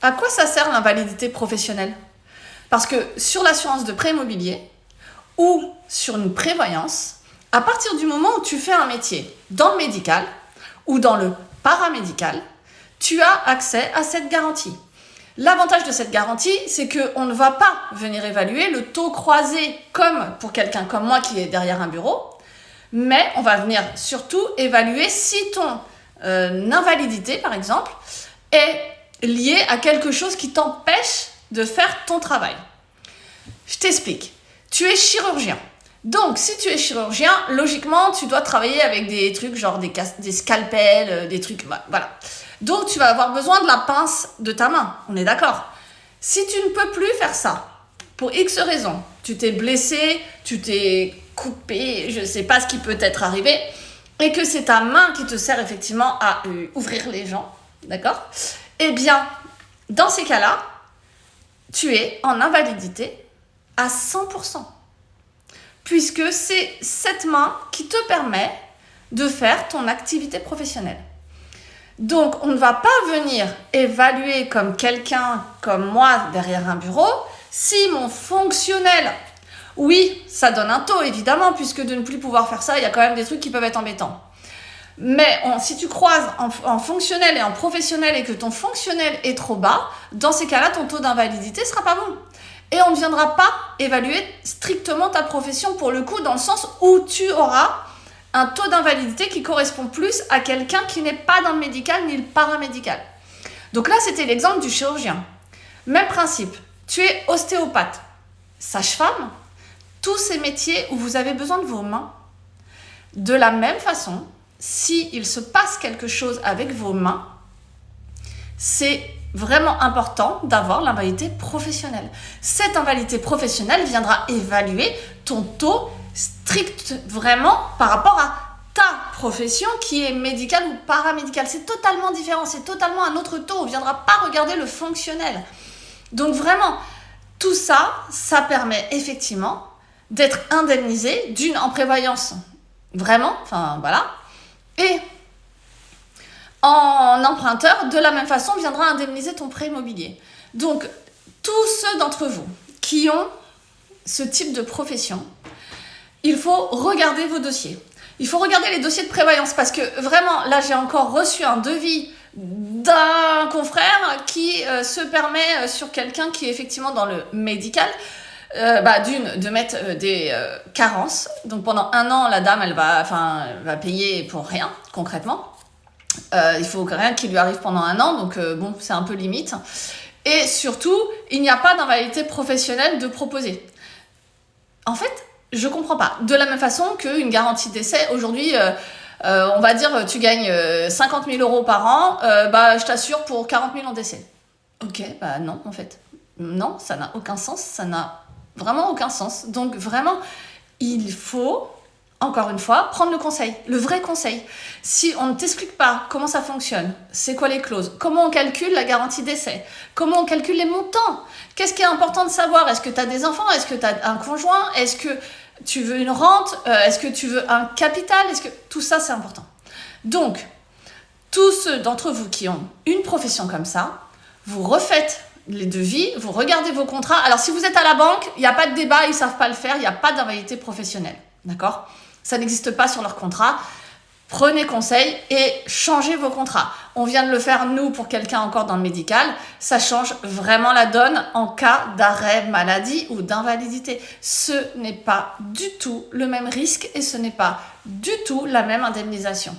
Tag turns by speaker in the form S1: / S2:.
S1: À quoi ça sert l'invalidité professionnelle? Parce que sur l'assurance de prêt immobilier ou sur une prévoyance, à partir du moment où tu fais un métier dans le médical ou dans le paramédical, tu as accès à cette garantie. L'avantage de cette garantie, c'est qu'on ne va pas venir évaluer le taux croisé comme pour quelqu'un comme moi qui est derrière un bureau, mais on va venir surtout évaluer si ton invalidité, par exemple, est liée à quelque chose qui t'empêche de faire ton travail. Je t'explique. Tu es chirurgien. Donc, si tu es chirurgien, logiquement, tu dois travailler avec des trucs genre des scalpels, des trucs... Voilà. Donc, tu vas avoir besoin de la pince de ta main. On est d'accord. Si tu ne peux plus faire ça, pour X raisons, tu t'es blessé, tu t'es coupé, je ne sais pas ce qui peut t'être arrivé, et que c'est ta main qui te sert effectivement à ouvrir les gens, d'accord? Eh bien, dans ces cas-là, tu es en invalidité à 100%. Puisque c'est cette main qui te permet de faire ton activité professionnelle. Donc, on ne va pas venir évaluer comme quelqu'un, comme moi, derrière un bureau, si mon fonctionnel, oui, ça donne un taux, évidemment, puisque de ne plus pouvoir faire ça, il y a quand même des trucs qui peuvent être embêtants. Mais si tu croises en fonctionnel et en professionnel et que ton fonctionnel est trop bas, dans ces cas-là, ton taux d'invalidité ne sera pas bon. Et on ne viendra pas évaluer strictement ta profession pour le coup, dans le sens où tu auras un taux d'invalidité qui correspond plus à quelqu'un qui n'est pas dans le médical ni le paramédical. Donc là, c'était l'exemple du chirurgien. Même principe, tu es ostéopathe, sage-femme, tous ces métiers où vous avez besoin de vos mains. De la même façon, s'il se passe quelque chose avec vos mains, c'est vraiment important d'avoir l'invalidité professionnelle. Cette invalidité professionnelle viendra évaluer ton taux strict vraiment par rapport à ta profession qui est médicale ou paramédicale. C'est totalement différent, c'est totalement un autre taux. On ne viendra pas regarder le fonctionnel. Donc vraiment, tout ça, ça permet effectivement d'être indemnisé d'une en prévoyance. Vraiment, enfin voilà. Et en emprunteur, de la même façon, viendra indemniser ton prêt immobilier. Donc, tous ceux d'entre vous qui ont ce type de profession, il faut regarder vos dossiers. Il faut regarder les dossiers de prévoyance parce que vraiment, là, j'ai encore reçu un devis d'un confrère qui se permet sur quelqu'un qui est effectivement dans le médical, de mettre des carences. Donc, pendant 1 an, la dame, elle va payer pour rien, concrètement. Il faut rien qui lui arrive pendant 1 an, donc bon, c'est un peu limite. Et surtout, il n'y a pas d'invalidité professionnelle de proposer. En fait, je comprends pas. De la même façon qu'une garantie d'essai, aujourd'hui, on va dire, tu gagnes 50 000 euros par an, je t'assure pour 40 000 en décès. Ok, non, en fait. Non, ça n'a aucun sens, ça n'a vraiment aucun sens. Donc vraiment, il faut... Encore une fois, prendre le conseil, le vrai conseil. Si on ne t'explique pas comment ça fonctionne, c'est quoi les clauses, comment on calcule la garantie d'essai, comment on calcule les montants, qu'est-ce qui est important de savoir, est-ce que tu as des enfants, est-ce que tu as un conjoint, est-ce que tu veux une rente, est-ce que tu veux un capital, tout ça c'est important. Donc, tous ceux d'entre vous qui ont une profession comme ça, vous refaites les devis, vous regardez vos contrats. Alors si vous êtes à la banque, il n'y a pas de débat, ils ne savent pas le faire, il n'y a pas d'invalidité professionnelle, d'accord ? Ça n'existe pas sur leur contrat. Prenez conseil et changez vos contrats. On vient de le faire, nous, pour quelqu'un encore dans le médical. Ça change vraiment la donne en cas d'arrêt maladie ou d'invalidité. Ce n'est pas du tout le même risque et ce n'est pas du tout la même indemnisation.